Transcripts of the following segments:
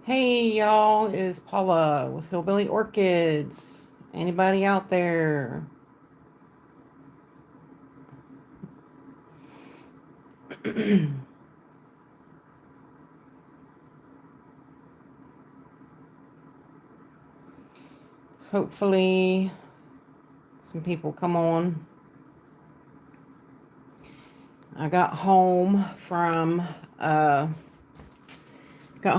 Hey y'all, it's Paula with Hillbilly Orchids. Anybody out there? Hopefully some people come on. I uh got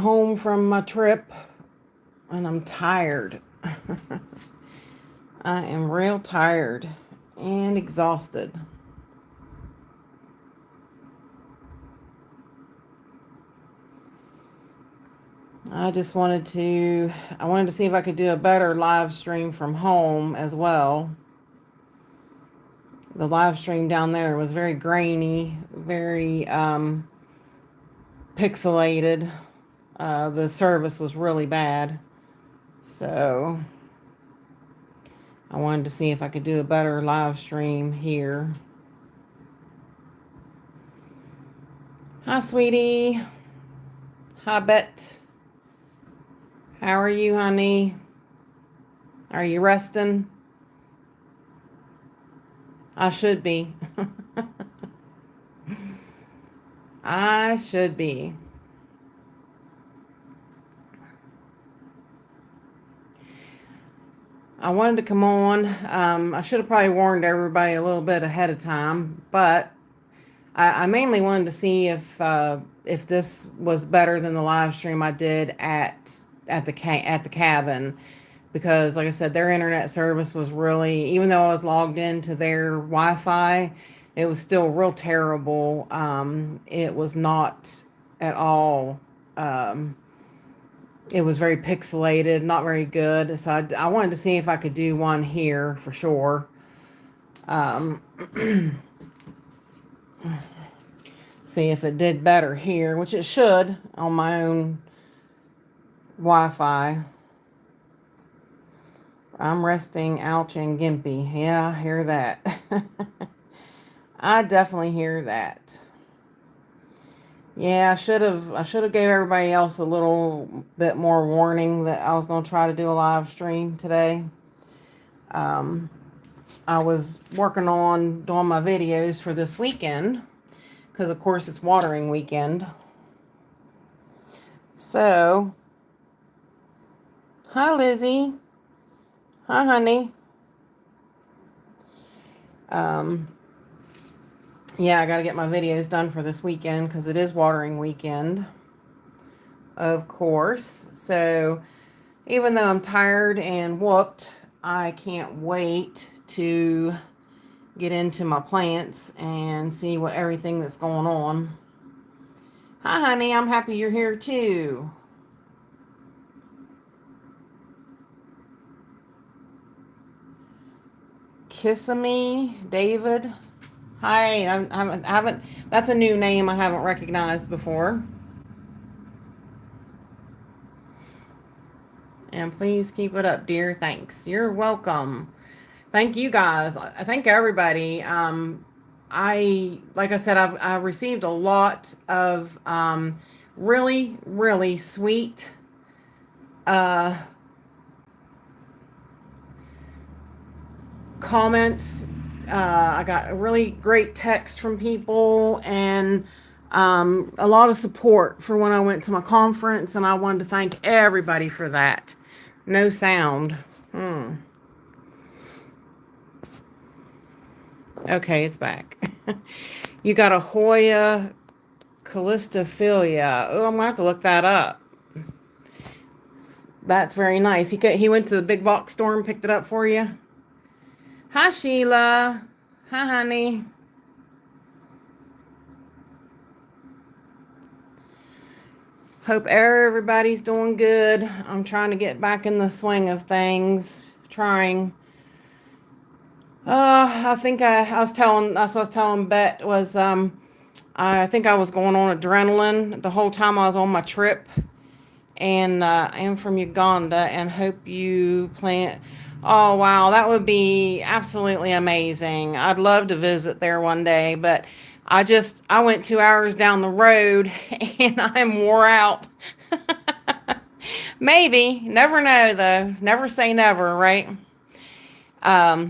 home from my trip and I'm tired. I am real tired and exhausted. I wanted to see if I could do a better live stream from home as well. The live stream down there was very grainy, very pixelated. The service was really bad. So I wanted to see if I could do a better live stream here. Hi, sweetie. Hi, Bet. How are you, honey? Are you resting? I should be. I should be. I wanted to come on. I should have probably warned everybody a little bit ahead of time, but I mainly wanted to see if this was better than the live stream I did at the cabin, because like I said, their internet service was really, even though I was logged into their Wi-Fi, it was still real terrible. It was not at all. It was very pixelated, not very good. So I wanted to see if I could do one here for sure. See if it did better here, which it should on my own Wi-Fi. I'm resting, ouch, and gimpy. Yeah, I hear that. I definitely hear that. Yeah, I should have gave everybody else a little bit more warning that I was going to try to do a live stream today. I was working on doing my videos for this weekend because of course it's watering weekend. So, hi Lizzie. Hi honey. Yeah, I got to get my videos done for this weekend because it is watering weekend, of course. So even though I'm tired and whooped, I can't wait to get into my plants and see what everything that's going on. Hi, honey. I'm happy you're here too. Kissimmee, David. Hi, I haven't, that's a new name I haven't recognized before. And please keep it up, dear. Thanks. You're welcome. Thank you guys. I thank everybody. Like I said, I've received a lot of really, really sweet comments. I got a really great text from people and a lot of support for when I went to my conference, and I wanted to thank everybody for that. No sound. Okay, it's back. You got a Hoya callistophilia. Oh, I'm gonna have to look that up. That's very nice. He went to the big box store and picked it up for you. Hi, Sheila. Hi, honey. Hope everybody's doing good. I'm trying to get back in the swing of things. Trying. I think that's what I was telling Bet was, I think I was going on adrenaline the whole time I was on my trip. And I am from Uganda and hope you plant. Oh, wow. That would be absolutely amazing. I'd love to visit there one day, but I went 2 hours down the road and I'm wore out. Maybe. Never know, though. Never say never, right?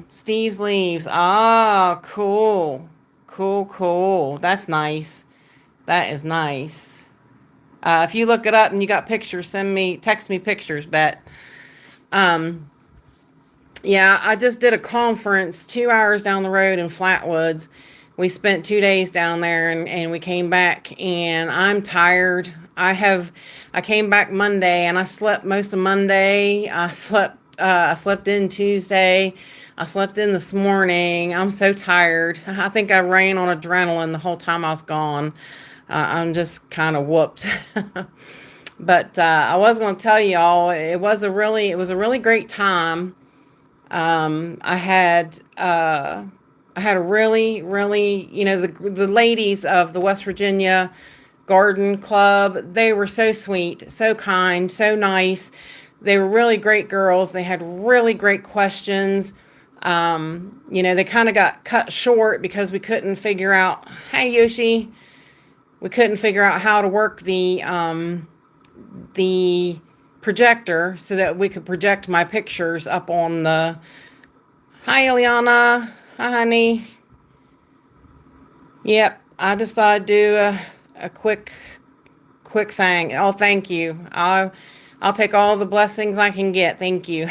Steve's leaves. Oh, cool. Cool, cool. That's nice. That is nice. If you look it up and you got pictures, text me pictures, Bet. Um, yeah, I just did a conference 2 hours down the road in Flatwoods. We spent 2 days down there and we came back and I'm tired. I came back Monday and I slept most of Monday. I slept in Tuesday. I slept in this morning. I'm so tired. I think I ran on adrenaline the whole time I was gone. I'm just kind of whooped. But I was going to tell y'all it was a really great time. I had a really, really, the ladies of the West Virginia Garden Club. They were so sweet, so kind, so nice. They were really great girls. They had really great questions. They kind of got cut short because we couldn't figure out, hey Yoshi, we couldn't figure out how to work the projector so that we could project my pictures up on the. Hi, Eliana. Hi, honey. Yep, I just thought I'd do a quick thing. Oh, thank you. I'll take all the blessings I can get. Thank you.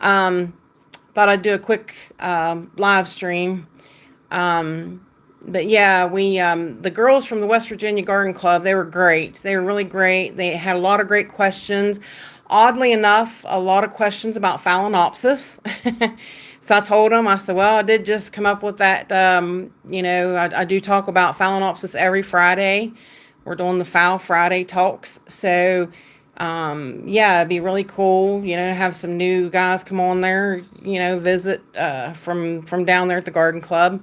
um, Thought I'd do a quick live stream. But yeah, the girls from the West Virginia Garden Club, they were great. They were really great. They had a lot of great questions. Oddly enough, a lot of questions about Phalaenopsis. So I told them, I said, well, I did just come up with that. I do talk about Phalaenopsis every Friday. We're doing the Phal Friday talks. So, yeah, it'd be really cool, to have some new guys come on there, visit from down there at the Garden Club.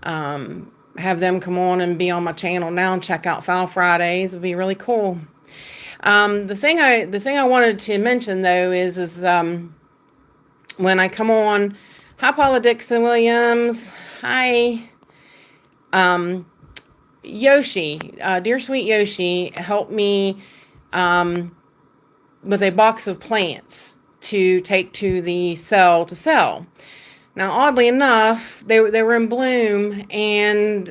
Have them come on and be on my channel now and check out Phal Fridays. It'd be really cool. The thing I wanted to mention though is when I come on, hi Paula Dixon Williams, hi, Yoshi, dear sweet Yoshi, helped me with a box of plants to take to the sell to sell. Now, oddly enough, they were in bloom, and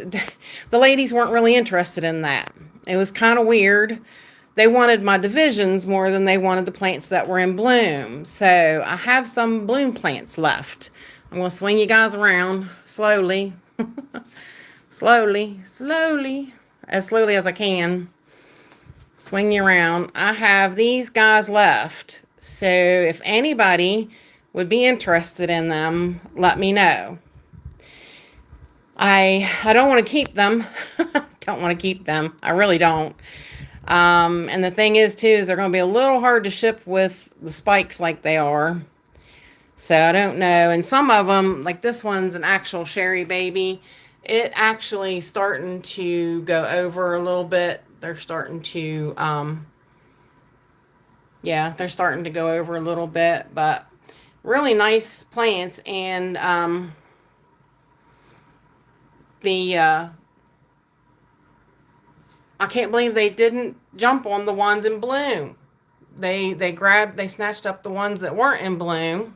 the ladies weren't really interested in that. It was kind of weird. They wanted my divisions more than they wanted the plants that were in bloom. So I have some bloom plants left. I'm going to swing you guys around slowly. slowly, as slowly as I can. Swing you around. I have these guys left. So if anybody would be interested in them, let me know. I don't want to keep them. Don't want to keep them. I really don't. And the thing is too, is they're going to be a little hard to ship with the spikes like they are. So I don't know. And some of them, like this one's an actual Sherry baby. It actually starting to go over a little bit. They're starting to, they're starting to go over a little bit, but really nice plants. And, I can't believe they didn't jump on the ones in bloom. They snatched up the ones that weren't in bloom.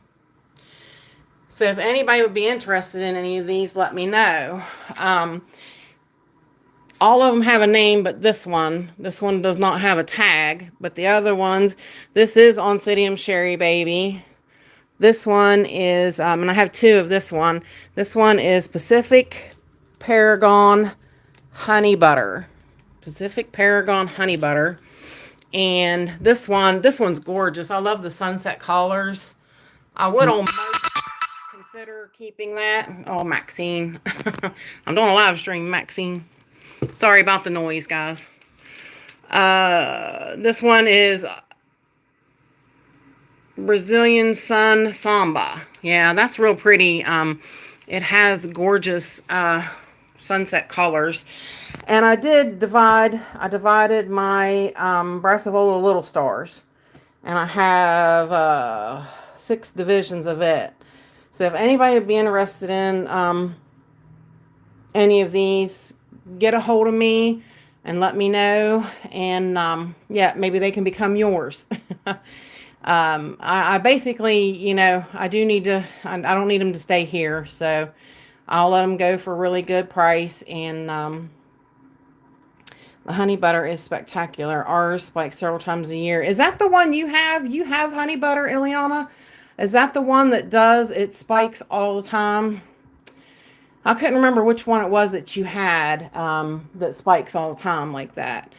So if anybody would be interested in any of these, let me know. All of them have a name, but this one does not have a tag. But the other ones, this is Oncidium Sherry Baby. This one is, and I have two of this one. This one is Pacific Paragon Honey Butter. Pacific Paragon Honey Butter. And this one's gorgeous. I love the sunset collars. I would almost consider keeping that. Oh, Maxine. I'm doing a live stream, Maxine. Sorry about the noise, guys. This one is Brazilian Sun Samba. Yeah, that's real pretty. It has gorgeous sunset colors. And I divided my Brassavola Little Stars. And I have 6 divisions of it. So if anybody would be interested in any of these, get a hold of me and let me know. And yeah, maybe they can become yours. I basically, I do need to, I don't need them to stay here. So I'll let them go for a really good price. And the honey butter is spectacular. Ours spikes several times a year. Is that the one you have? You have honey butter, Ileana? Is that the one that does, it spikes all the time? I couldn't remember which one it was that you had that spikes all the time like that.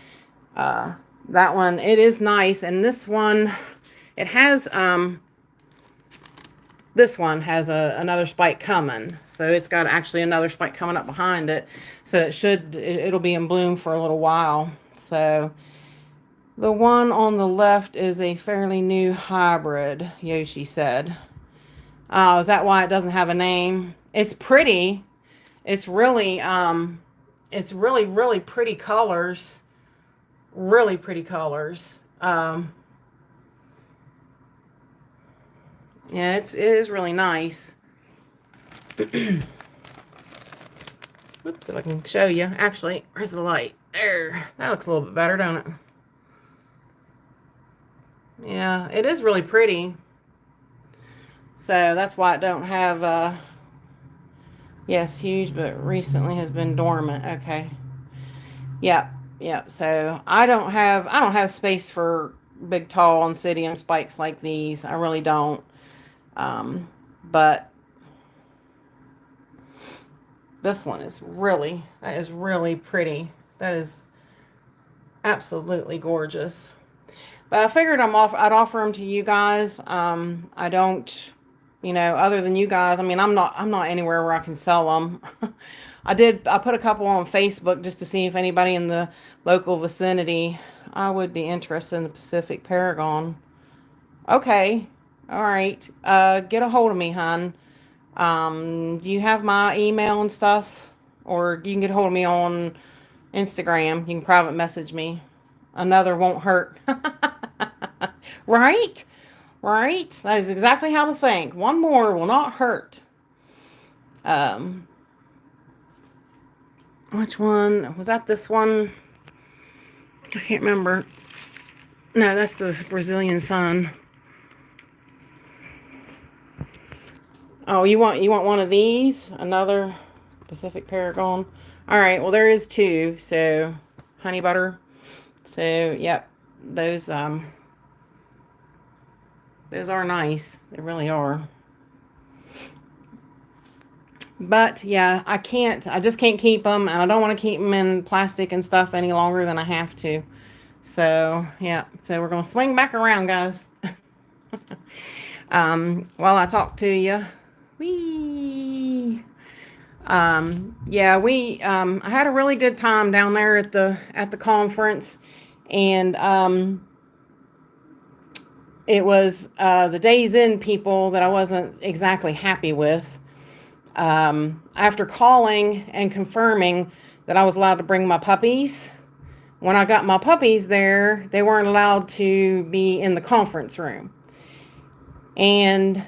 Uh, that one, it is nice. And this one, it has, this one has another spike coming. So it's got actually another spike coming up behind it. So it'll be in bloom for a little while. So the one on the left is a fairly new hybrid, Yoshi said. Oh, is that why it doesn't have a name? It's pretty. It's really, really pretty colors. Really pretty colors. Yeah, it is really nice. Oops, if I can show you. Actually, where's the light? There. That looks a little bit better, don't it? Yeah, it is really pretty. So that's why it don't have, yes, huge, but recently has been dormant. Okay. Yep. Yep. So I don't have space for big, tall Oncidium spikes like these. I really don't. But this one is that is really pretty. That is absolutely gorgeous. But I figured I'd offer them to you guys. I don't, other than you guys, I mean, I'm not anywhere where I can sell them. I put a couple on Facebook just to see if anybody in the local vicinity, I would be interested in the Pacific Paragon. Okay. All right. Get a hold of me, hon. Do you have my email and stuff? Or you can get a hold of me on Instagram. You can private message me. Another won't hurt. Right? Right? That is exactly how to think. One more will not hurt. Which one? Was that this one? I can't remember. No, that's the Brazilian sun. Oh, you want one of these? Another Pacific Paragon? All right, well, there is two. So, honey butter. So, yep. Those are nice. They really are. But yeah, I just can't keep them, and I don't want to keep them in plastic and stuff any longer than I have to. So yeah, so we're gonna swing back around, guys. While I talk to you, I had a really good time down there at the conference, and it was the Days Inn people that I wasn't exactly happy with. After calling and confirming that I was allowed to bring my puppies, when I got my puppies there, they weren't allowed to be in the conference room. And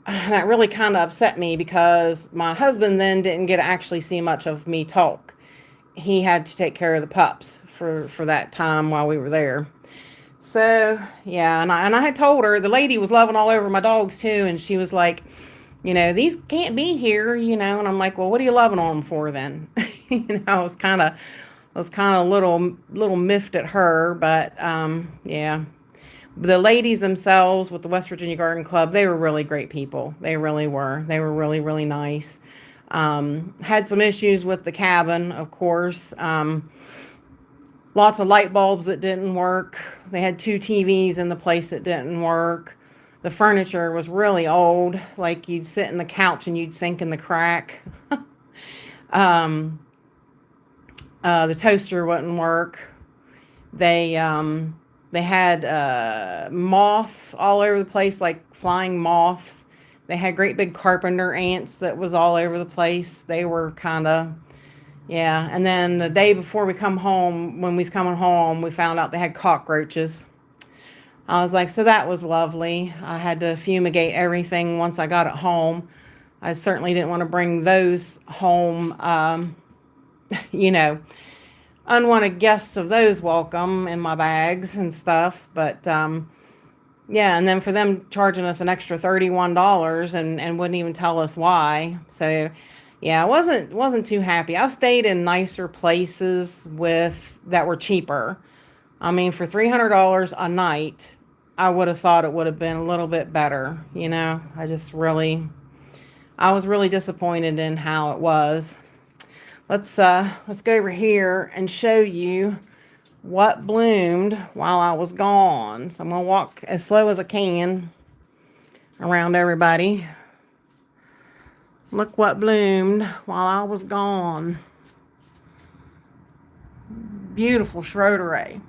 that really kind of upset me because my husband then didn't get to actually see much of me talk. He had to take care of the pups for that time while we were there. So, yeah, and I had told her, the lady was loving all over my dogs too, and she was like, these can't be here, and I'm like, well, what are you loving on them for then? I was kind of a little miffed at her, but yeah. The ladies themselves with the West Virginia Garden Club, they were really great people. They really were. They were really, really nice. Had some issues with the cabin, of course. Lots of light bulbs that didn't work. They had 2 TVs in the place that didn't work. The furniture was really old. Like you'd sit in the couch and you'd sink in the crack. The toaster wouldn't work. They had moths all over the place, like flying moths. They had great big carpenter ants that was all over the place. They were kind of, yeah. And then the day before when we was coming home, we found out they had cockroaches. I was like, so that was lovely. I had to fumigate everything once I got it home. I certainly didn't want to bring those home, unwanted guests of those welcome in my bags and stuff. But yeah, and then for them charging us an extra $31 and wouldn't even tell us why. So yeah, I wasn't too happy. I've stayed in nicer places with that were cheaper. I mean, for $300 a night, I would have thought it would have been a little bit better. I was really disappointed in how it was. Let's go over here and show you what bloomed while I was gone. So I'm gonna walk as slow as I can around everybody. Look what bloomed while I was gone. Beautiful Schroederer.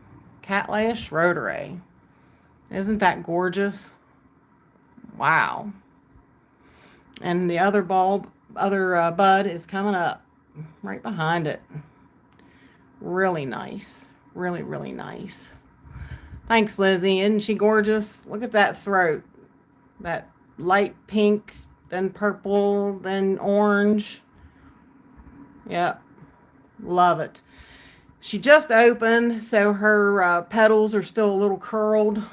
Cattleya Schroederer. Isn't that gorgeous? Wow. And the other bud is coming up right behind it. Really nice. Really, really nice. Thanks, Lizzie. Isn't she gorgeous? Look at that throat. That light pink, then purple, then orange. Yep. Love it. She just opened, so her petals are still a little curled.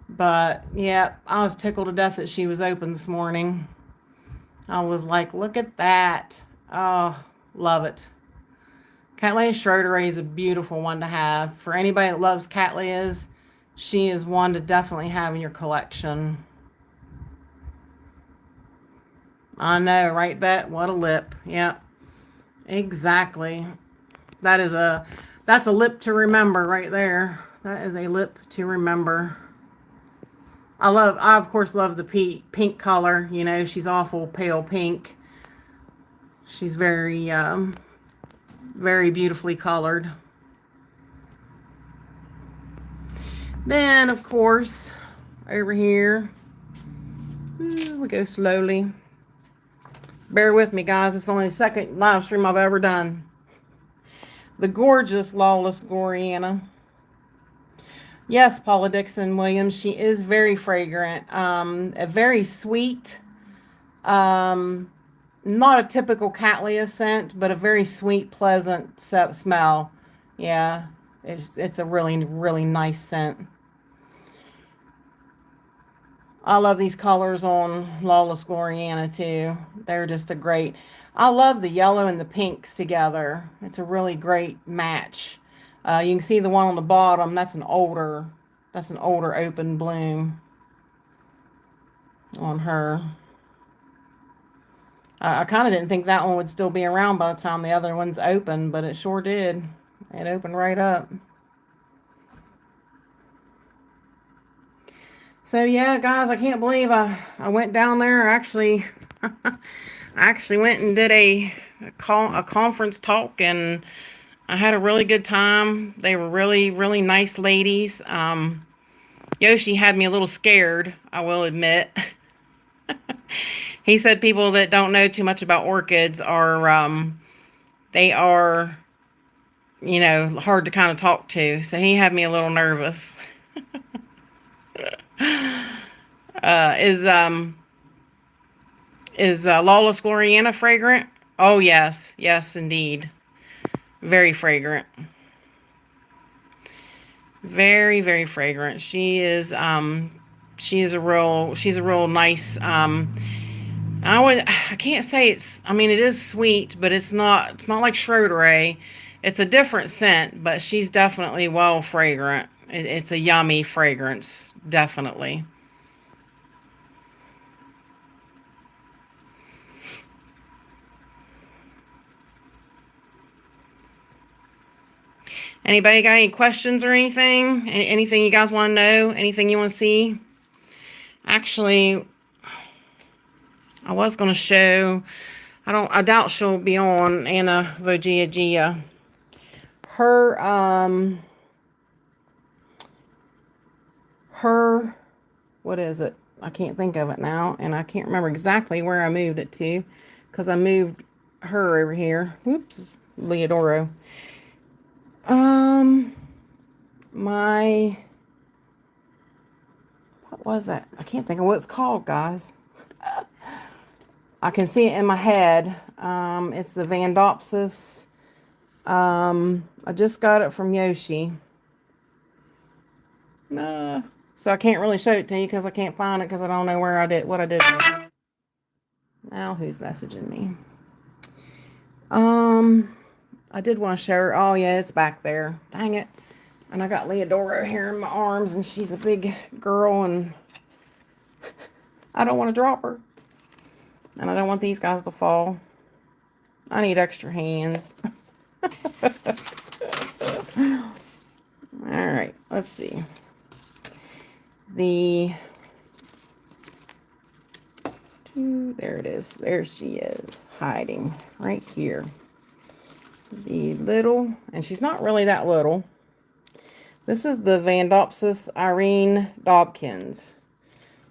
But, yeah, I was tickled to death that she was open this morning. I was like, look at that. Oh, love it. Cattleya Schroederer is a beautiful one to have. For anybody that loves Cattleyas, she is one to definitely have in your collection. I know, right, Bet? What a lip. Yep. Exactly. That's a lip to remember right there. That is a lip to remember. I of course love the pink color. You know, she's awful pale pink. She's very very beautifully colored. Then, of course, over here, we go slowly. Bear with me, guys. It's only the second live stream I've ever done. The gorgeous Lawless Gloriana. Yes, Paula Dixon Williams. She is very fragrant. A very sweet. Not a typical Cattleya scent, but a very sweet, pleasant smell. Yeah, it's a really, really nice scent. I love these colors on Lawless Gloriana too. They're just a great. I love the yellow and the pinks together. It's a really great match. You can see the one on the bottom. That's an older open bloom on her. I kind of didn't think that one would still be around by the time the other one's open, but it sure did. It opened right up. So yeah, guys, I can't believe I went down there. Actually, I actually went and did a conference talk, and I had a really good time. They were really, really nice ladies. Yoshi had me a little scared, I will admit. He said people that don't know too much about orchids are, they are, you know, hard to kind of talk to. So he had me a little nervous. Is Lawless Gloriana fragrant? Oh, yes. Yes, indeed. Very fragrant. Very, very fragrant. She's a real nice, I can't say I mean, it is sweet, but it's not like Schroederer. It's a different scent, but she's definitely well fragrant. It's a yummy fragrance, definitely. Anybody got any questions or anything? Anything you guys want to know? Anything you want to see? Actually, I was going to show, I doubt she'll be on Anna Vogia. Her, what is it? I can't think of it now, and I can't remember exactly where I moved it to, because I moved her over here. Whoops, Leodoro. What was that? I can't think of what it's called, guys. I can see it in my head. It's the Vandopsis I just got it from Yoshi. So I can't really show it to you because I can't find it because I don't know where I did what I did. Now who's messaging me? I did want to show her. Oh yeah, it's back there. Dang it. And I got Leodora here in my arms and she's a big girl and I don't want to drop her. And I don't want these guys to fall. I need extra hands. Alright, let's see. There it is. There she is, hiding right here. The little, and she's not really that little. This is the Vandopsis Irene Dobkins.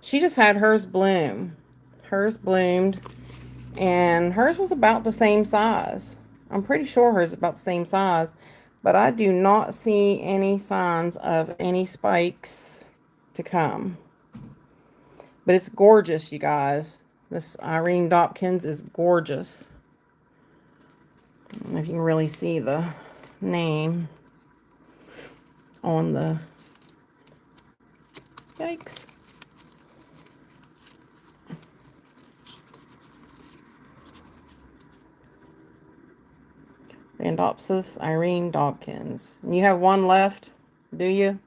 She just had hers bloom. Hers bloomed, and hers was about the same size. I'm pretty sure hers is about the same size, but I do not see any signs of any spikes to come. But it's gorgeous, you guys. This Irene Dobkins is gorgeous. I don't know if you can really see the name on the, yikes. Vandopsis Irene Dobkins. You have one left, do you?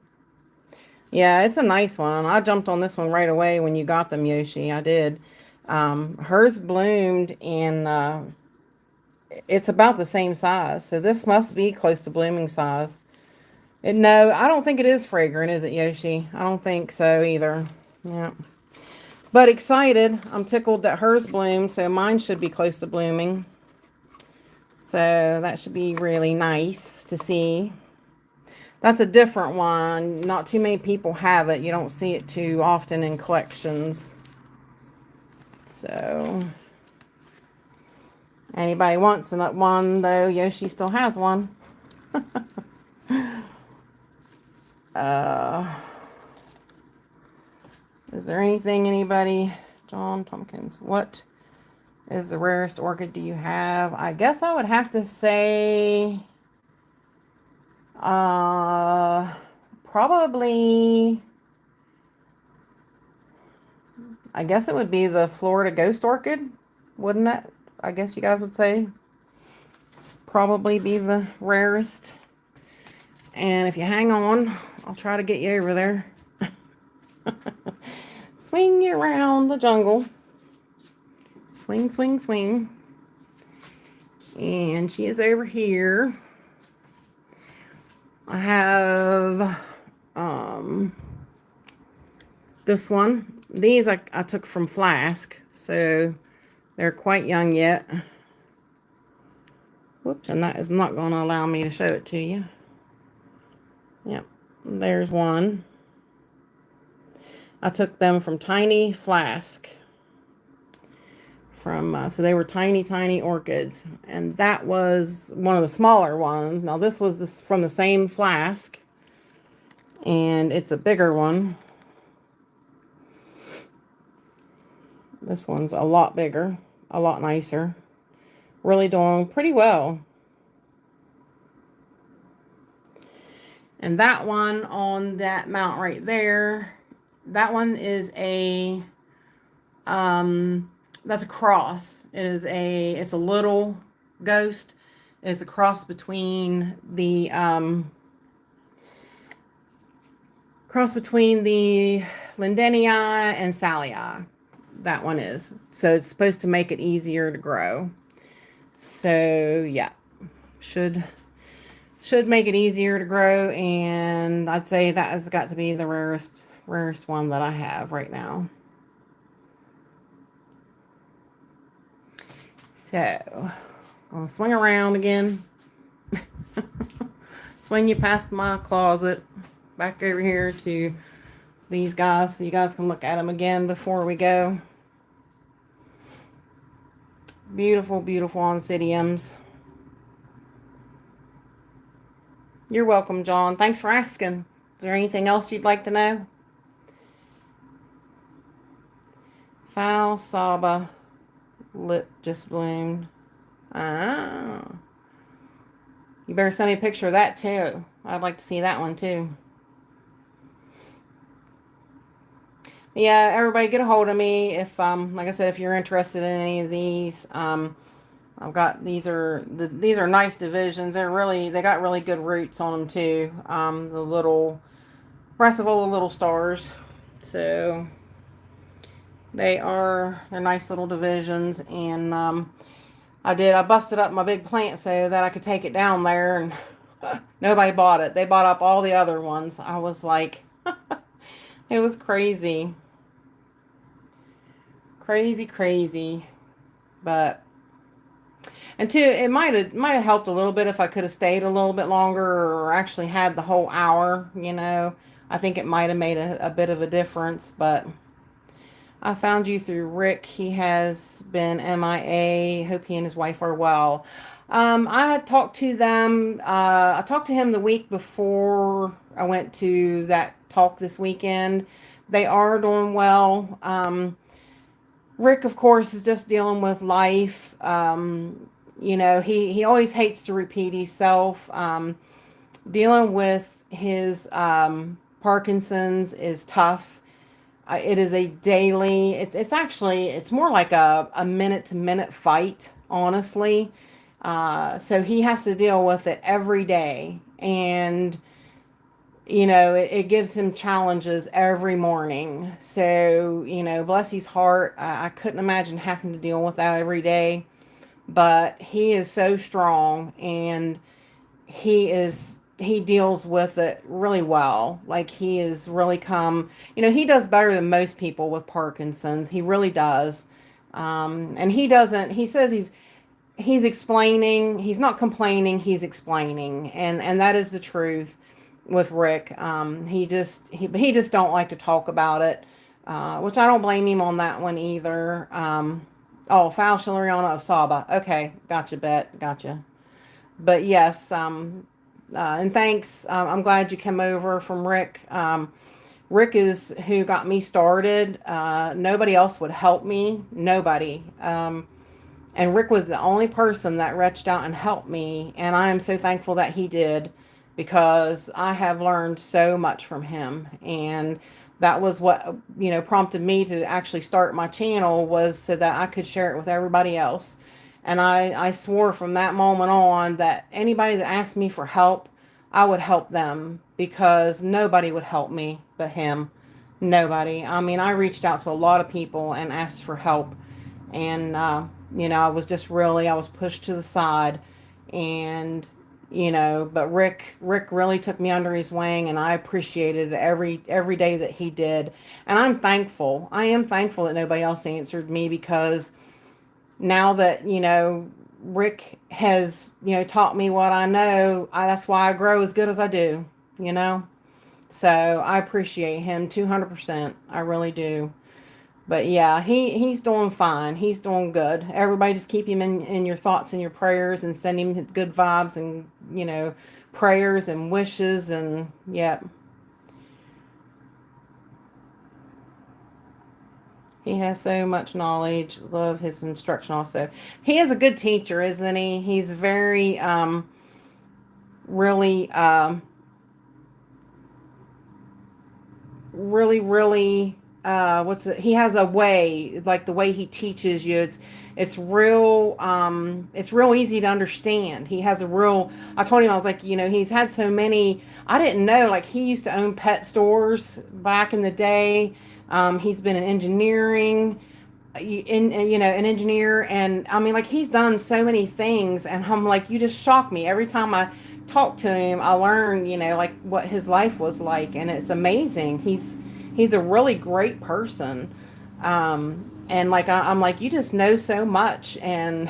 Yeah, it's a nice one. I jumped on this one right away when you got them, Yoshi. I did. Hers bloomed in, it's about the same size. So this must be close to blooming size. No, I don't think it is fragrant, is it, Yoshi? I don't think so either. Yeah. But excited. I'm tickled that hers bloomed, so mine should be close to blooming. So that should be really nice to see. That's a different one. Not too many people have it. You don't see it too often in collections. So, anybody wants one, though, Yoshi still has one. Is there anything anybody, John Tompkins, what is the rarest orchid do you have? I guess I would have to say, probably, I guess it would be the Florida Ghost Orchid, wouldn't it? I guess you guys would say probably be the rarest. And if you hang on, I'll try to get you over there. Swing you around the jungle. Swing, swing, swing. And she is over here. I have this one. These I took from Flask, so they're quite young yet. Whoops, and that is not going to allow me to show it to you. Yep, there's one. I took them from Tiny Flask. So they were tiny, tiny orchids. And that was one of the smaller ones. Now this was from the same Flask. And it's a bigger one. This one's a lot bigger, a lot nicer. Really doing pretty well. And that one on that mount right there, that one is a, that's a cross. It's a little ghost. It's a cross between the, Lindenii and Salii. That one is. So it's supposed to make it easier to grow. So yeah, should make it easier to grow, and I'd say that has got to be the rarest one that I have right now. So I'm gonna swing around again. Swing you past my closet back over here to these guys so you guys can look at them again before we go. Beautiful, beautiful oncidiums. You're welcome, John. Thanks for asking. Is there anything else you'd like to know? Foul Saba lip just bloomed. Ah. You better send me a picture of that too. I'd like to see that one too. Yeah, everybody get a hold of me if like I said, if you're interested in any of these. I've got these are nice divisions. They got really good roots on them too. The little rest of all the little stars. So they're nice little divisions, and I busted up my big plant so that I could take it down there, and nobody bought it. They bought up all the other ones. I was like, it was crazy, crazy, crazy. But and two, it might have helped a little bit if I could have stayed a little bit longer or actually had the whole hour. I think it might have made a bit of a difference, but. I found you through Rick. He has been MIA. Hope he and his wife are well. I had talked to them. I talked to him the week before I went to that talk this weekend. They are doing well. Rick, of course, is just dealing with life. He always hates to repeat himself. Dealing with his Parkinson's is tough. It is a daily, it's more like a minute to minute fight, honestly. So he has to deal with it every day. And, it gives him challenges every morning. So, bless his heart. I couldn't imagine having to deal with that every day. But he is so strong, and he deals with it really well. Like, he has really come, he does better than most people with Parkinson's. He really does. And he says he's explaining, he's not complaining, he's explaining. And that is the truth with Rick. He just don't like to talk about it, which I don't blame him on that one either. Foul Shilariana of Saba. Okay. Gotcha, Bet. Gotcha. But yes, and thanks. I'm glad you came over from Rick. Rick is who got me started. Nobody else would help me. Nobody. And Rick was the only person that reached out and helped me. And I am so thankful that he did, because I have learned so much from him. And that was what, prompted me to actually start my channel, was so that I could share it with everybody else. And I swore from that moment on that anybody that asked me for help, I would help them, because nobody would help me but him. Nobody. I mean, I reached out to a lot of people and asked for help. And, I was pushed to the side. And, but Rick really took me under his wing, and I appreciated it every day that he did. And I'm thankful. I am thankful that nobody else answered me, because now that, Rick has, taught me what I know, that's why I grow as good as I do, So I appreciate him 200%. I really do. But yeah, he's doing fine. He's doing good. Everybody just keep him in your thoughts and your prayers, and send him good vibes and, prayers and wishes, and yep. He has so much knowledge. Love his instruction also. He is a good teacher, isn't he? He's very, really, really, he has a way, like the way he teaches you. It's real easy to understand. I told him, I was like, he's had so many, I didn't know, like, he used to own pet stores back in the day. He's been in engineering, an engineer. And I mean, like, he's done so many things, and I'm like, you just shock me. Every time I talk to him, I learn, like, what his life was like. And it's amazing. He's a really great person. And like, I'm like, you just know so much. And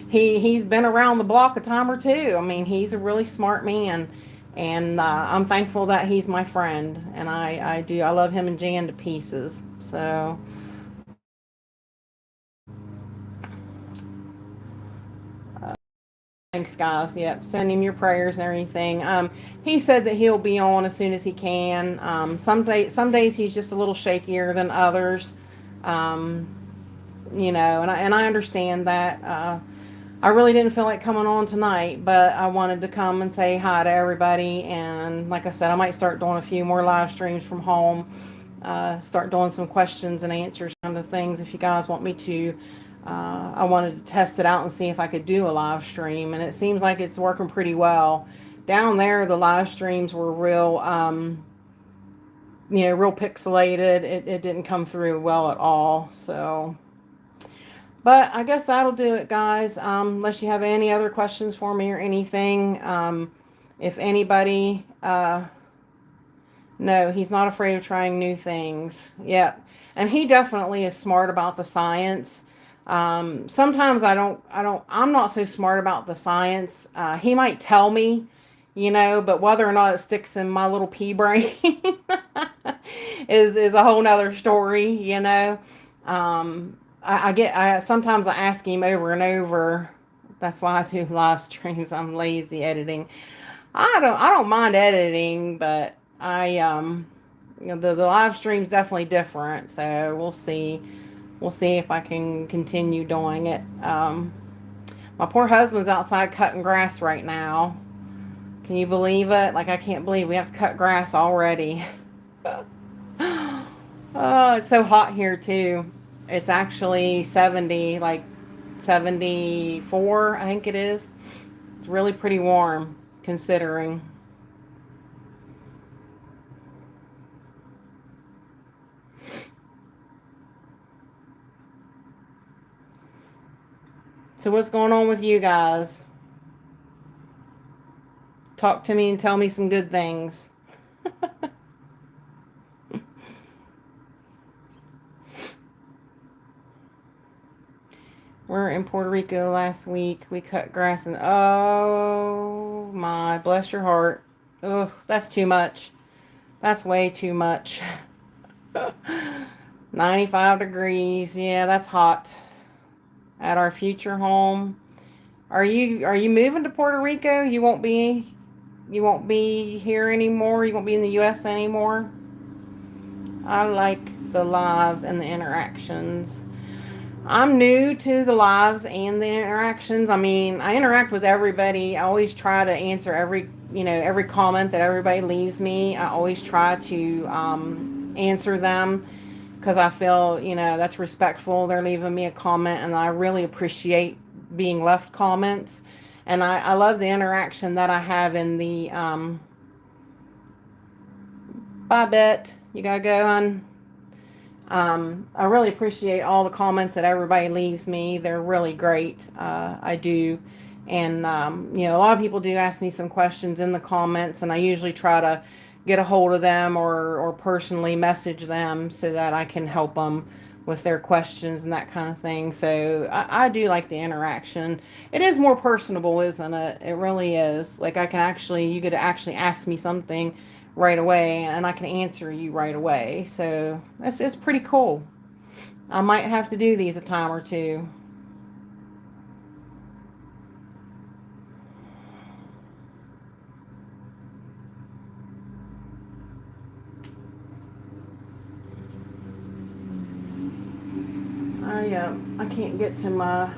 he's been around the block a time or two. I mean, he's a really smart man. And I'm thankful that he's my friend. And I love him and Jan to pieces. So thanks, guys. Yep, send him your prayers and everything. He said that he'll be on as soon as he can. Some days he's just a little shakier than others. And I understand that. I really didn't feel like coming on tonight, but I wanted to come and say hi to everybody. And like I said, I might start doing a few more live streams from home, start doing some questions and answers kind of things if you guys want me to. I wanted to test it out and see if I could do a live stream, and it seems like it's working pretty well. Down there, the live streams were real, real pixelated. It didn't come through well at all, so... But I guess that'll do it, guys. Unless you have any other questions for me or anything. If anybody, no, he's not afraid of trying new things. Yeah. And he definitely is smart about the science. Sometimes I'm not so smart about the science. He might tell me, but whether or not it sticks in my little pea brain is a whole nother story. Sometimes I ask him over and over. That's why I do live streams. I'm lazy editing. I don't mind editing, but the live stream's definitely different. So we'll see if I can continue doing it. My poor husband's outside cutting grass right now. Can you believe it? Like, I can't believe we have to cut grass already. Oh, it's so hot here too. It's actually 70, like 74, I think it is. It's really pretty warm, considering. So what's going on with you guys? Talk to me and tell me some good things. We're in Puerto Rico last week. We cut grass and oh my, bless your heart. Oh, that's too much. That's way too much. 95 degrees. Yeah, that's hot. At our future home. Are you moving to Puerto Rico? You won't be here anymore. You won't be in the US anymore. I like the lives and the interactions. I'm new to the lives and the interactions. I mean, I interact with everybody. I always try to answer every comment that everybody leaves me. I always try to answer them because I feel, that's respectful. They're leaving me a comment, and I really appreciate being left comments. And I love the interaction that I have in the, bye, Bet. You gotta go, hon. I really appreciate all the comments that everybody leaves me. They're really great. I do. And, a lot of people do ask me some questions in the comments, and I usually try to get a hold of them or personally message them so that I can help them with their questions and that kind of thing. So I do like the interaction. It is more personable, isn't it? It really is. Like, you could actually ask me something right away, and I can answer you right away. So it's pretty cool. I might have to do these a time or two. I can't get to my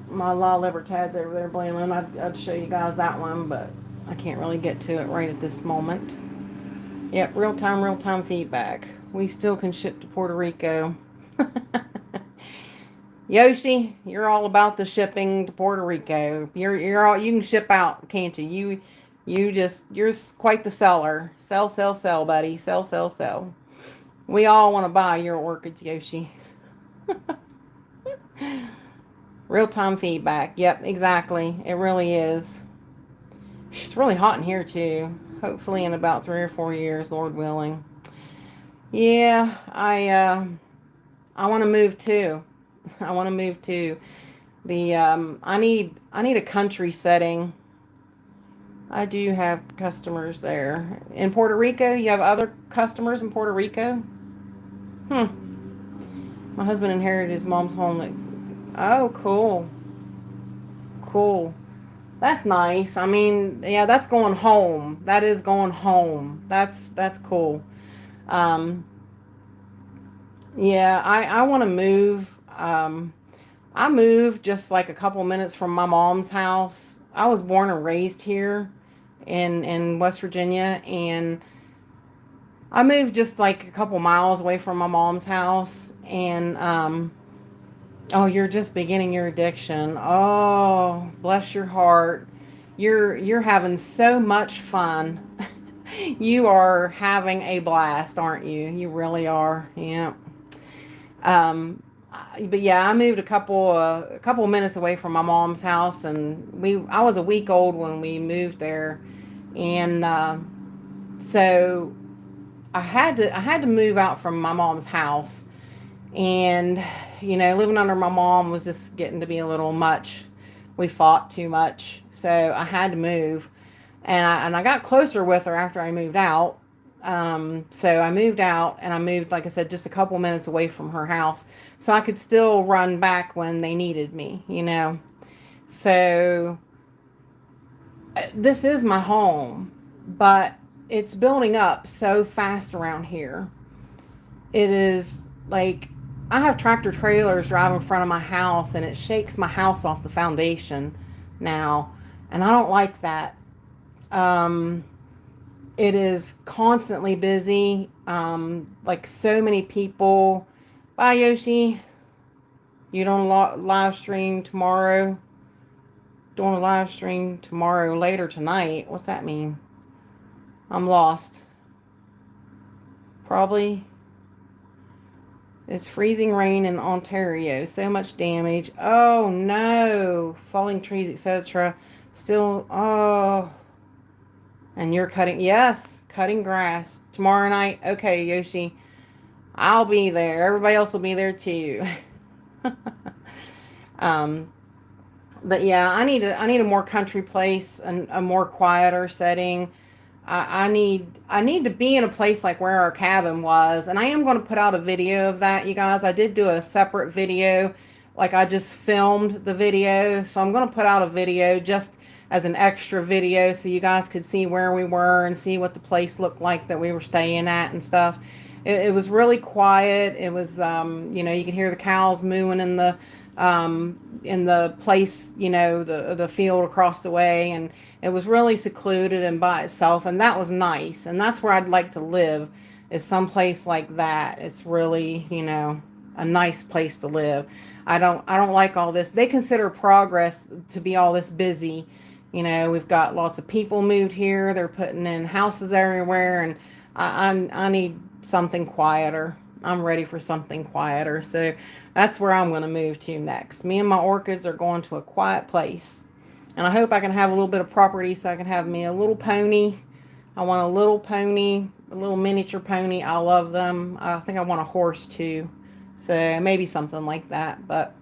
La Libertads over there, Blaming. I'd show you guys that one, but I can't really get to it right at this moment. Yep, real-time feedback. We still can ship to Puerto Rico. Yoshi, you're all about the shipping to Puerto Rico. You can ship out, can't you? You're quite the seller. Sell, buddy. Sell. We all want to buy your orchids, Yoshi. Real-time feedback. Yep, exactly. It really is. It's really hot in here too. Hopefully in about 3 or 4 years, Lord willing. Yeah, I want to move too. I want to move too. I need a country setting. I do have customers there. In Puerto Rico, you have other customers in Puerto Rico? My husband inherited his mom's home. Oh, cool. Cool. That's nice. I mean, yeah, that's going home. That is going home. That's cool. Yeah, I want to move. I I moved just like a couple minutes from my mom's house. I was born and raised here in West Virginia, and I moved just like a couple miles away from my mom's house. And oh, you're just beginning your addiction. Oh, bless your heart. You're having so much fun. You are having a blast, aren't you? You really are. Yeah. But yeah, I moved a couple minutes away from my mom's house, and I was a week old when we moved there, and so I had to move out from my mom's house, and living under my mom was just getting to be a little much. We fought too much, so I had to move, and I got closer with her after I moved out. So I moved out, and I moved, like I said, just a couple minutes away from her house, so I could still run back when they needed me. So this is my home, but it's building up so fast around here. It is like I have tractor trailers drive in front of my house, and it shakes my house off the foundation now, and I don't like that. It is constantly busy, like so many people. Bye, Yoshi. You don't live stream tomorrow? Doing a live stream tomorrow later tonight. What's that mean? I'm lost. Probably. It's freezing rain in Ontario. So much damage. Oh no. Falling trees, etc. Still, oh. And you're cutting, yes, cutting grass. Tomorrow night. Okay, Yoshi. I'll be there. Everybody else will be there too. But yeah, I need a more country place and a more quieter setting. I need to be in a place like where our cabin was, and I am going to put out a video of that, you guys. I did do a separate video, like I just filmed the video, so I'm going to put out a video just as an extra video so you guys could see where we were and see what the place looked like that we were staying at and stuff. It was really quiet. It was you could hear the cows mooing in the place, the field across the way, and it was really secluded and by itself, and that was nice. And that's where I'd like to live, is someplace like that. It's really, a nice place to live. I don't like all this. They consider progress to be all this busy. We've got lots of people moved here. They're putting in houses everywhere, and I need something quieter. I'm ready for something quieter. So that's where I'm going to move to next. Me and my orchids are going to a quiet place. And I hope I can have a little bit of property so I can have me a little pony. I want a little pony, a little miniature pony. I love them. I think I want a horse too. So maybe something like that. But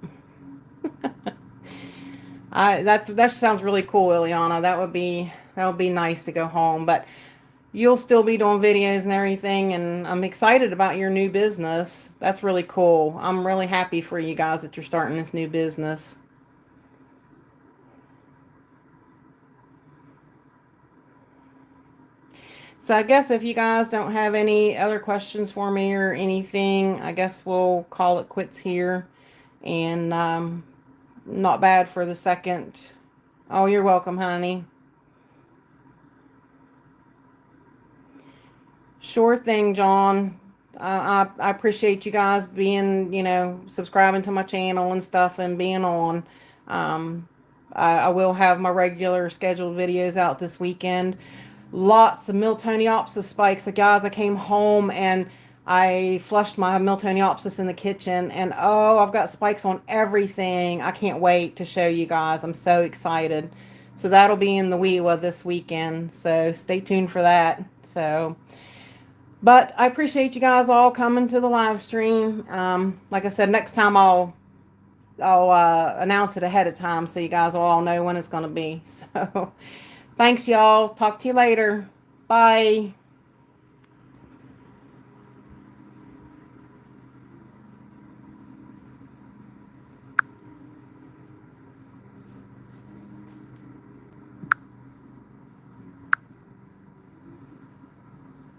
that sounds really cool, Ileana. That would be nice to go home. But you'll still be doing videos and everything, and I'm excited about your new business. That's really cool. I'm really happy for you guys that you're starting this new business. So I guess if you guys don't have any other questions for me or anything, I guess we'll call it quits here. And not bad for the second. Oh, you're welcome, honey. Sure thing, John. I appreciate you guys being, subscribing to my channel and stuff and being on. I will have my regular scheduled videos out this weekend. Lots of Miltoniopsis spikes. So guys, I came home and I flushed my Miltoniopsis in the kitchen, and oh, I've got spikes on everything. I can't wait to show you guys. I'm so excited. So that'll be in the Weewa this weekend. So stay tuned for that. But I appreciate you guys all coming to the live stream. Like I said, next time I'll announce it ahead of time so you guys will all know when it's going to be. So thanks, y'all. Talk to you later. Bye.